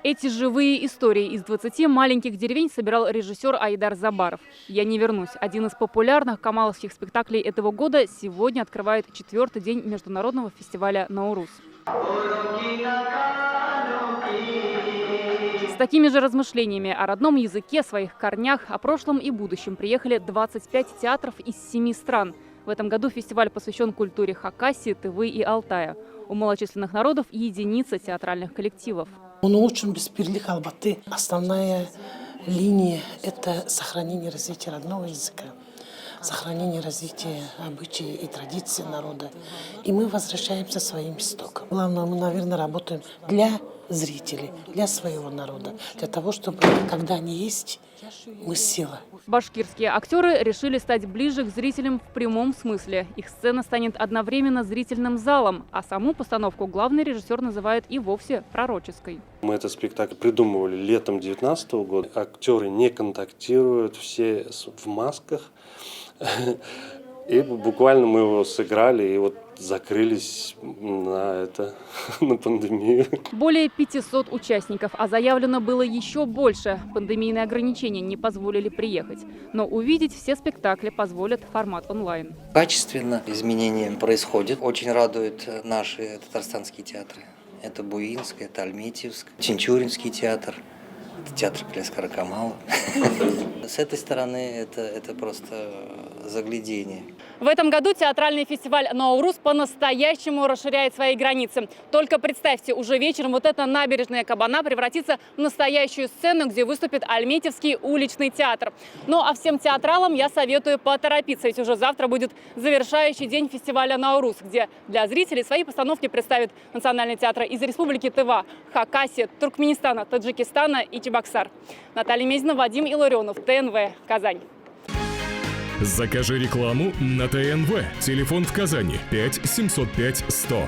Эти живые истории из 20 маленьких деревень собирал режиссер Айдар Забаров. «Я не вернусь». Один из популярных камаловских спектаклей этого года сегодня открывает 4-й день международного фестиваля «Наурус». С такими же размышлениями о родном языке, своих корнях, о прошлом и будущем приехали 25 театров из 7 стран. В этом году фестиваль посвящен культуре Хакасии, Тывы и Алтая. У малочисленных народов единица театральных коллективов. Он учим без Бирлих Албаты. Основная линия – это сохранение и развитие родного языка, сохранение и развитие обычаев и традиций народа. И мы возвращаемся к своим истокам. Главное, мы, наверное, работаем для зрителей, для своего народа, для того, чтобы, когда они есть, мы сила. Башкирские актеры решили стать ближе к зрителям в прямом смысле. Их сцена станет одновременно зрительным залом, а саму постановку главный режиссер называет и вовсе пророческой. Мы этот спектакль придумывали летом 2019 года. Актеры не контактируют, все в масках. И буквально мы его сыграли и вот закрылись на пандемию. Более 500 участников, а заявлено было еще больше. Пандемийные ограничения не позволили приехать. Но увидеть все спектакли позволит формат онлайн. Качественно изменения происходят. Очень радуют наши татарстанские театры. Это Буинский, это Альметьевск, Тинчуринский театр. Это театр Пляскара Камала. С этой стороны это просто заглядение. В этом году театральный фестиваль «Наурус» по-настоящему расширяет свои границы. Только представьте, уже вечером вот эта набережная Кабана превратится в настоящую сцену, где выступит Альметьевский уличный театр. Ну а всем театралам я советую поторопиться, ведь уже завтра будет завершающий день фестиваля «Наурус», где для зрителей свои постановки представят национальные театры из Республики Тыва, Хакасии, Туркменистана, Таджикистана и Чебоксар. Наталья Мезина, Вадим Илларионов, ТНВ, Казань. Закажи рекламу на ТНВ. Телефон в Казани 5 705 100.